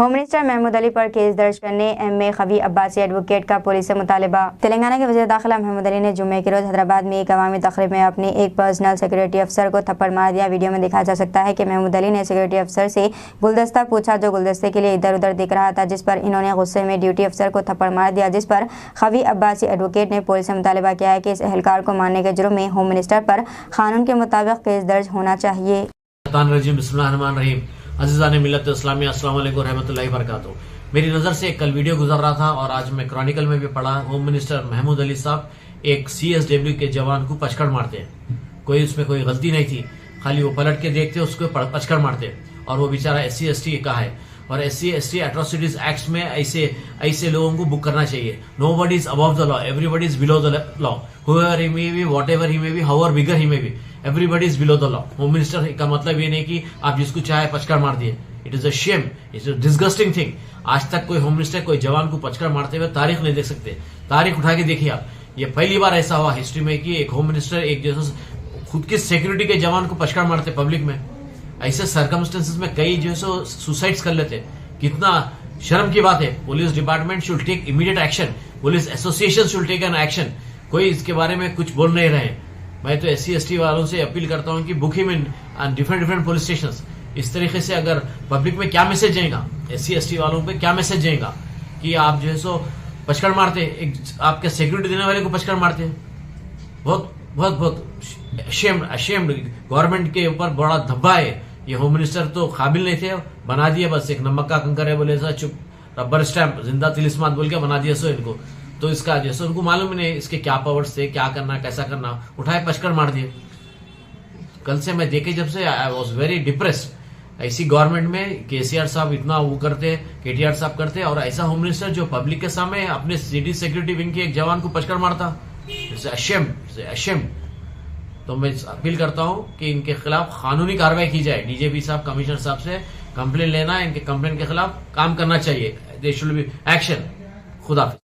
Home minister Mahmood Ali पर case दर्ज करने एमए खवी अब्बासी एडवोकेट का पुलिस से मुतालबा। तेलंगाना के वज़ीर दाखिला महमूद अली ने जुम्मे के रोज हैदराबाद में एक अवामी तकरीब में अपने एक पर्सनल सिक्योरिटी अफसर को थप्पड़ मार दिया। वीडियो में दिखाया जा सकता है कि महमूद अली ने सिक्योरिटी अफसर से गुलदस्ता पूछा जो गुलदस्ते के लिए इधर उधर दिख रहा था, जिस पर इन्होंने गुस्से में ड्यूटी अफसर को थप्पड़ मार दिया, जिस पर खवी अब्बासी एडवोकेट ने पुलिस से मुतालबा किया है कि इस एहलकार को मारने के जुर्म में होम मिनिस्टर पर कानून के मुताबिक केस दर्ज होना चाहिए। अज़ीज़ान मिल्लत इस्लामी अस्सलाम वालेकुम रहमतुल्लाहि व बरकातुहू। मेरी नज़र से कल वीडियो गुजर रहा था और आज मैं क्रॉनिकल में भी पढ़ा। होम मिनिस्टर महमूद अली साहब एक CSW के जवान को पचकड़ मारते हैं। कोई उसमें कोई गलती नहीं थी, खाली वो पलट के देखते उसको पचकड़ मारते और वो बेचारा SC ST का है और SC ST एट्रोसिटीज एक्ट में ऐसे लोगों को बुक करना चाहिए। Nobody is above the law, everybody is below the law, whoever he may be, whatever he may be, however bigger he may be, everybody is below the law। Home minister का मतलब ये नहीं कि आप जिसको चाहे पचकड़ मार दिए। It is a shame, it's a disgusting thing. आज तक कोई होम मिनिस्टर कोई जवान को पचकड़ मारते हुए तारीख नहीं देख सकते। तारीख उठा के देखिए आप, ये पहली बार ऐसा हुआ हिस्ट्री में कि एक होम मिनिस्टर एक जैसे खुद की सिक्योरिटी के जवान को पचकड़ मारते पब्लिक में। ऐसे सर्कमस्टेंसेस में कई जो सुसाइड्स कर लेते। कितना शर्म की बात है। Police department should take immediate action, police association should take an action. कोई इसके बारे में कुछ बोल नहीं रहे। मैं तो SC ST वालों से अपील करता हूं कि book him in different police station. इस तरीके से अगर पब्लिक में क्या मैसेज जाएगा, SC ST वालों पे क्या मैसेज जाएगा कि आप जो है सो पचकड़ मारते, एक आपके सिक्योरिटी देने वाले को पचकड़ मारते। बहुत बहुत बहुत अशेम्ड गवर्नमेंट के ऊपर बड़ा धब्बा है। ये होम मिनिस्टर तो काबिल नहीं थे, बना दिया बस एक नमक का कंकर है बोले चुप, रबर स्टैंप, जिंदा तिलिस्मात बोल के बना दिया सो इनको। तो इसका जैसे उनको मालूम ही नहीं इसके क्या पावर्स थे, क्या करना कैसा करना, उठाए पचकड़ मार दिए। कल से मैं देखे जब से आई वॉज वेरी डिप्रेस्ड। ऐसी गवर्नमेंट में KCR साहब इतना वो करते, KTR साहब करते और ऐसा होम मिनिस्टर जो पब्लिक के सामने अपने सिटी सिक्योरिटी विंग के एक जवान को पचकड़ मारता। It's ashamed. तो मैं अपील करता हूं कि इनके खिलाफ कानूनी कार्रवाई की जाए। DGP साहब, कमिश्नर साहब से कंप्लेन लेना, इनके कंप्लेन के खिलाफ काम करना चाहिए। They should be action. खुदा हाफिज।